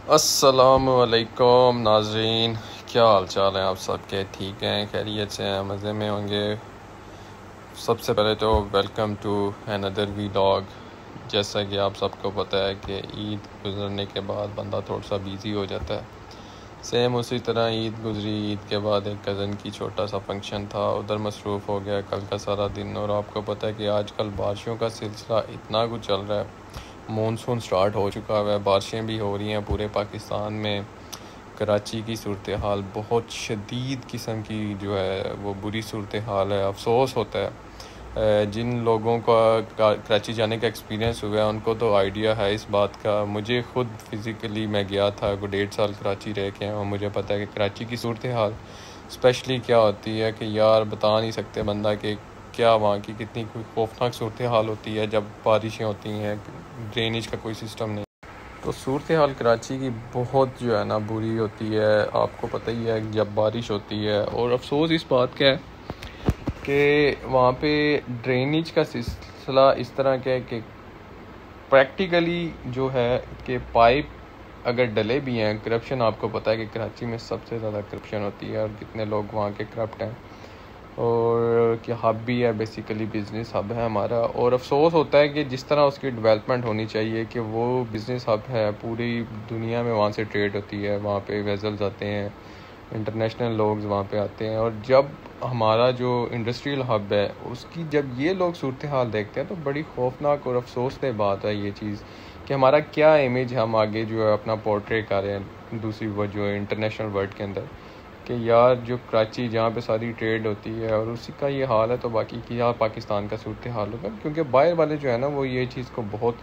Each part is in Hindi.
अस्सलामुअलैकुम नाज़रीन, क्या हाल चाल है आप सबके? ठीक हैं, खैरियत से हैं, मज़े में होंगे। सबसे पहले तो वेलकम टू अनदर व्लॉग। जैसा कि आप सबको पता है कि ईद गुज़रने के बाद बंदा थोड़ा सा बिज़ी हो जाता है। सेम उसी तरह ईद गुज़री। ईद के बाद एक कज़न की छोटा सा फंक्शन था, उधर मसरूफ़ हो गया कल का सारा दिन। और आपको पता है कि आजकल बारिशों का सिलसिला इतना कुछ चल रहा है। मानसून स्टार्ट हो चुका है, बारिशें भी हो रही हैं पूरे पाकिस्तान में। कराची की सूरत हाल बहुत शदीद किस्म की जो है वो बुरी सूरत हाल है। अफसोस होता है जिन लोगों का कराची जाने का एक्सपीरियंस हुआ है उनको तो आइडिया है इस बात का। मुझे ख़ुद फ़िज़िकली मैं गया था, को 1.5 साल कराची रह के और मुझे पता है कि कराची की सूरत हाल स्पेशली क्या होती है कि यार बता नहीं सकते बंदा कि क्या वहाँ की कितनी कोई खौफनाक सूरत हाल होती है जब बारिशें होती हैं। ड्रेनेज का कोई सिस्टम नहीं, तो सूरत हाल कराची की बहुत जो है ना बुरी होती है। आपको पता ही है जब बारिश होती है। और अफसोस इस बात का है कि वहाँ पे ड्रेनेज का सिलसिला इस तरह का है कि प्रैक्टिकली जो है कि पाइप अगर डले भी हैं, करप्शन आपको पता है कि कराची में सबसे ज़्यादा करप्शन होती है और कितने लोग वहाँ के करप्ट हैं। और कि हब भी है, बेसिकली बिज़नेस हब है हमारा। और अफसोस होता है कि जिस तरह उसकी डेवलपमेंट होनी चाहिए कि वो बिज़नेस हब है, पूरी दुनिया में वहाँ से ट्रेड होती है, वहाँ पे वेजल्स आते हैं, इंटरनेशनल लोग वहाँ पे आते हैं। और जब हमारा जो इंडस्ट्रियल हब है उसकी जब ये लोग सूरत हाल देखते हैं तो बड़ी खौफनाक और अफसोसनाक बात है ये चीज़ कि हमारा क्या इमेज हम आगे जो है अपना पोर्ट्रे कर रहे हैं दूसरी वो जो है इंटरनेशनल वर्ल्ड के अंदर कि यार जो कराची जहाँ पे सारी ट्रेड होती है और उसी का ये हाल है तो बाकी क्या पाकिस्तान का सूरत हाल होगा। क्योंकि बाहर वाले जो है ना वो ये चीज़ को बहुत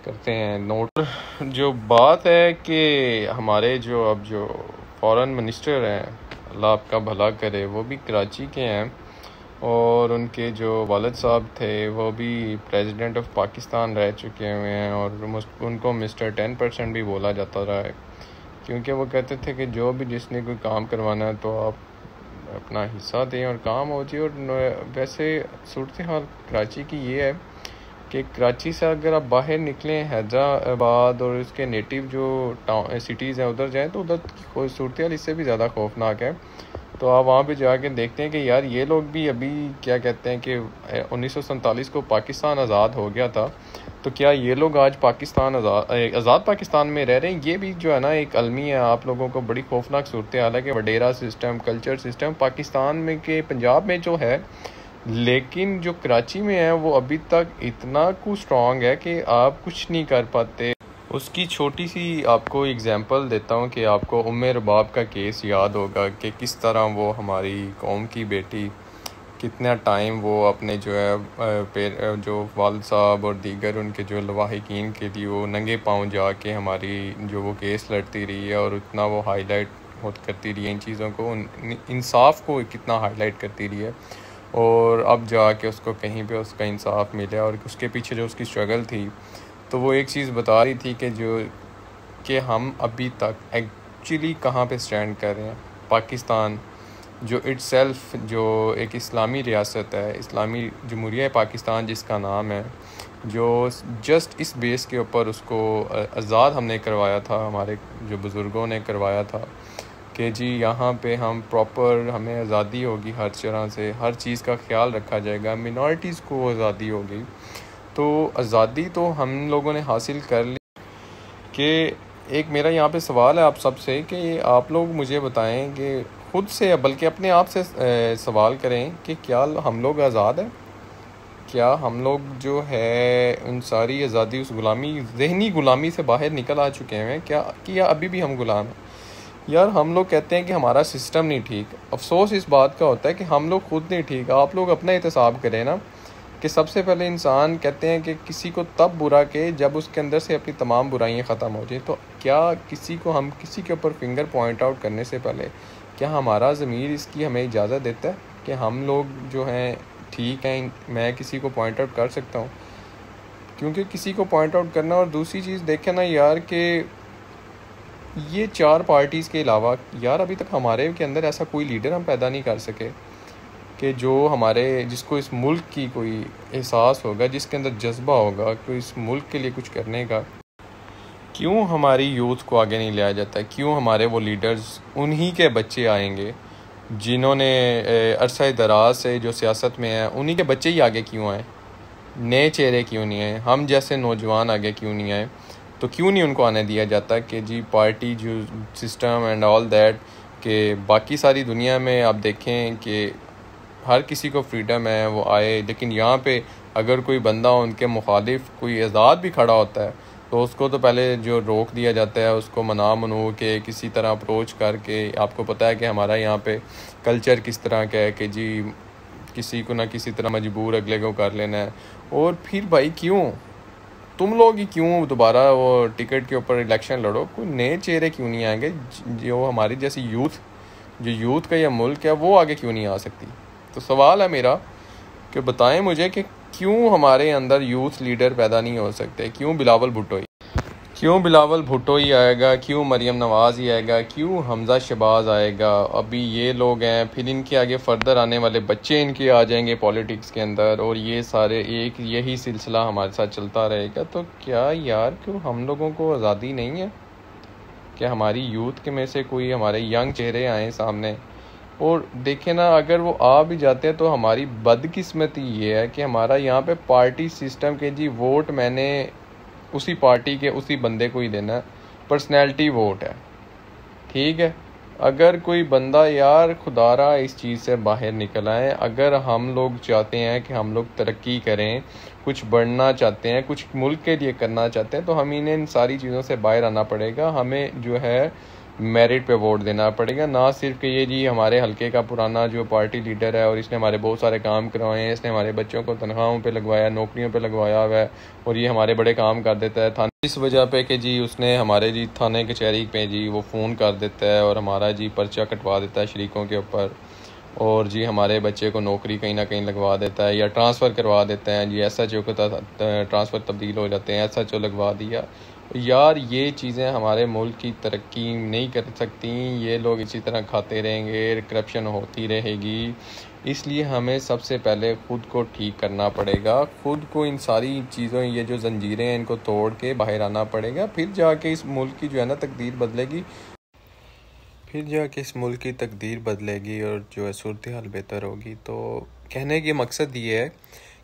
करते हैं नोट। जो बात है कि हमारे जो अब जो फॉरेन मिनिस्टर हैं, अल्लाह आपका भला करे, वो भी कराची के हैं और उनके जो वालिद साहब थे वो भी प्रेसिडेंट ऑफ पाकिस्तान रह चुके हुए हैं। और उनको मिस्टर 10% भी बोला जाता रहा है क्योंकि वो कहते थे कि जो भी जिसने कोई काम करवाना है तो आप अपना हिस्सा दें और काम हो जाए। और वैसे सूरत हाल कराची की ये है कि कराची से अगर आप बाहर निकलें हैदराबाद और इसके नेटिव जो टाउन सिटीज़ हैं उधर जाएं तो उधर की सूरत हाल इससे भी ज़्यादा खौफनाक है। तो आप वहाँ पे जाके देखते हैं कि यार ये लोग भी अभी क्या कहते हैं कि 1947 को पाकिस्तान आज़ाद हो गया था, तो क्या ये लोग आज पाकिस्तान आज़ाद पाकिस्तान में रह रहे हैं? ये भी जो है ना एक अलमी है आप लोगों को। बड़ी खौफनाक सूरत हाल है कि वडेरा सिस्टम, कल्चर सिस्टम पाकिस्तान में के पंजाब में जो है, लेकिन जो कराची में है वो अभी तक इतना कुछ स्ट्रॉन्ग है कि आप कुछ नहीं कर पाते। उसकी छोटी सी आपको एग्जांपल देता हूँ कि आपको उम्मे रबाब का केस याद होगा कि किस तरह वो हमारी कौम की बेटी कितना टाइम वो अपने जो है जो वालिद साहब और दीगर उनके जो लवाहिकीन के लिए वो नंगे पाँव जाके हमारी जो वो केस लड़ती रही है और उतना वो हाईलाइट करती रही है इन चीज़ों को, इंसाफ को कितना हाईलाइट करती रही है। और अब जाके उसको कहीं पे उसका इंसाफ मिला और उसके पीछे जो उसकी स्ट्रगल थी तो वो एक चीज़ बता रही थी कि हम अभी तक एक्चुअली कहाँ पे स्टैंड कर रहे हैं। पाकिस्तान जो इट्सेल्फ जो एक इस्लामी रियासत है, इस्लामी जमहूरिया पाकिस्तान जिसका नाम है, जो जस्ट इस बेस के ऊपर उसको आज़ाद हमने करवाया था, हमारे जो बुज़ुर्गों ने करवाया था कि जी यहाँ पे हम प्रॉपर हमें आज़ादी होगी, हर तरह से हर चीज़ का ख्याल रखा जाएगा, मिनॉरिटीज़ को आज़ादी होगी। तो आज़ादी तो हम लोगों ने हासिल कर ली। कि एक मेरा यहाँ पे सवाल है आप सबसे कि आप लोग मुझे बताएं कि ख़ुद से बल्कि अपने आप से सवाल करें कि क्या हम लोग आज़ाद हैं? क्या हम लोग जो है उन सारी आज़ादी उस ग़ुलामी, ज़हनी ग़ुलामी से बाहर निकल आ चुके हैं क्या कि या अभी भी हम ग़ुलाम हैं? यार हम लोग कहते हैं कि हमारा सिस्टम नहीं ठीक। अफसोस इस बात का होता है कि हम लोग खुद नहीं ठीक। आप लोग अपना एहतसाब करें ना कि सबसे पहले इंसान कहते हैं कि किसी को तब बुरा के जब उसके अंदर से अपनी तमाम बुराइयां ख़त्म हो जाए। तो क्या किसी को हम किसी के ऊपर फिंगर पॉइंट आउट करने से पहले क्या हमारा ज़मीर इसकी हमें इजाज़त देता है कि हम लोग जो हैं ठीक हैं, मैं किसी को पॉइंट आउट कर सकता हूँ? क्योंकि किसी को पॉइंट आउट करना और दूसरी चीज़ देखें ना यार कि ये 4 पार्टीज़ के अलावा यार अभी तक हमारे के अंदर ऐसा कोई लीडर हम पैदा नहीं कर सके कि जो हमारे जिसको इस मुल्क की कोई एहसास होगा, जिसके अंदर जज्बा होगा कोई इस मुल्क के लिए कुछ करने का। क्यों हमारी यूथ को आगे नहीं लाया जाता? क्यों हमारे वो लीडर्स उन्हीं के बच्चे आएंगे जिन्होंने अरसा दराज से जो सियासत में है, उन्हीं के बच्चे ही आगे क्यों आए? नए चेहरे क्यों नहीं आए? हम जैसे नौजवान आगे क्यों नहीं आए? तो क्यों नहीं उनको आने दिया जाता कि जी पार्टी जो सिस्टम एंड ऑल दैट, कि बाकी सारी दुनिया में आप देखें कि हर किसी को फ्रीडम है वो आए, लेकिन यहाँ पे अगर कोई बंदा उनके मुखालिफ कोई आज़ाद भी खड़ा होता है तो उसको तो पहले जो रोक दिया जाता है, उसको मना मनू के किसी तरह अप्रोच करके। आपको पता है कि हमारा यहाँ पे कल्चर किस तरह का है कि जी किसी को ना किसी तरह मजबूर अगले को कर लेना है। और फिर भाई क्यों तुम लोग ही क्यों दोबारा वो टिकट के ऊपर इलेक्शन लड़ो? कोई नए चेहरे क्यों नहीं आएंगे? जो हमारी जैसी यूथ का यह मुल्क है वो आगे क्यों नहीं आ सकती? तो सवाल है मेरा कि बताएं मुझे कि क्यों हमारे अंदर यूथ लीडर पैदा नहीं हो सकते? क्यों बिलावल भुट्टो ही आएगा? क्यों मरियम नवाज़ ही आएगा? क्यों हमज़ा शहबाज आएगा? अभी ये लोग हैं, फिर इनके आगे फर्दर आने वाले बच्चे इनके आ जाएंगे पॉलिटिक्स के अंदर, और ये सारे एक यही सिलसिला हमारे साथ चलता रहेगा। तो क्या यार, क्यों हम लोगों को आज़ादी नहीं है कि हमारी यूथ के में से कोई हमारे यंग चेहरे आए सामने? और देखें ना, अगर वो आ भी जाते हैं तो हमारी बदकिस्मती ये है कि हमारा यहाँ पे पार्टी सिस्टम के जी वोट मैंने उसी पार्टी के उसी बंदे को ही देना है, पर्सनैलिटी वोट है, ठीक है। अगर कोई बंदा यार खुदारा इस चीज़ से बाहर निकल आए, अगर हम लोग चाहते हैं कि हम लोग तरक्की करें, कुछ बढ़ना चाहते हैं, कुछ मुल्क के लिए करना चाहते हैं, तो हम इन्हें इन सारी चीज़ों से बाहर आना पड़ेगा। हमें जो है मेरिट पे वोट देना पड़ेगा, ना सिर्फ कि ये जी हमारे हलके का पुराना जो पार्टी लीडर है और इसने हमारे बहुत सारे काम करवाए हैं, इसने हमारे बच्चों को तनख्वाहों पे लगवाया, नौकरियों पे लगवाया हुआ है और ये हमारे बड़े काम कर देता है थाने इस वजह पे कि जी उसने हमारे जी थाने कचहरी पे जी वो फ़ोन कर देता है और हमारा जी पर्चा कटवा देता है शरीकों के ऊपर, और जी हमारे बच्चे को नौकरी कहीं ना कहीं लगवा देता है या ट्रांसफ़र करवा देते हैं जी, SHO को ट्रांसफ़र तब्दील हो जाते हैं, SHO लगवा दिया। यार ये चीज़ें हमारे मुल्क की तरक्की नहीं कर सकती, ये लोग इसी तरह खाते रहेंगे, करप्शन होती रहेगी। इसलिए हमें सबसे पहले ख़ुद को ठीक करना पड़ेगा, ख़ुद को इन सारी चीज़ों, ये जो जंजीरें हैं इनको तोड़ के बाहर आना पड़ेगा, फिर जाके इस मुल्क की जो है ना तकदीर बदलेगी, और जो है सूरत हाल बेहतर होगी। तो कहने की मकसद ये है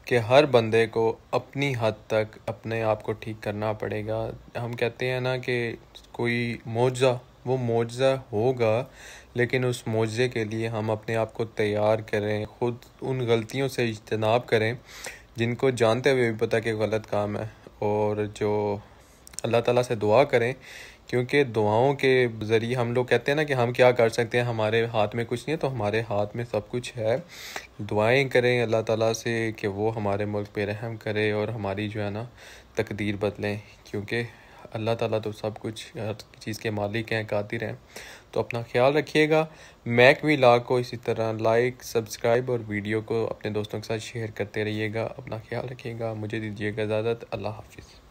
कि हर बंदे को अपनी हद तक अपने आप को ठीक करना पड़ेगा। हम कहते हैं ना कि कोई वो मुआवजा होगा, लेकिन उस मुआवजे के लिए हम अपने आप को तैयार करें, ख़ुद उन गलतियों से इज्तनाब करें जिनको जानते हुए भी पता कि गलत काम है, और जो अल्लाह ताला से दुआ करें, क्योंकि दुआओं के ज़रिए हम लोग कहते हैं ना कि हम क्या कर सकते हैं, हमारे हाथ में कुछ नहीं है, तो हमारे हाथ में सब कुछ है। दुआएं करें अल्लाह ताला से कि वो हमारे मुल्क पे रहम करे और हमारी जो है ना तकदीर बदलें, क्योंकि अल्लाह ताला तो सब कुछ हर चीज़ के मालिक हैं, कादिर हैं। तो अपना ख्याल रखिएगा। मैक व्लॉग को इसी तरह लाइक, सब्सक्राइब और वीडियो को अपने दोस्तों के साथ शेयर करते रहिएगा। अपना ख्याल रखिएगा। मुझे दीजिएगा इजाज़त। अल्लाह हाफिज़।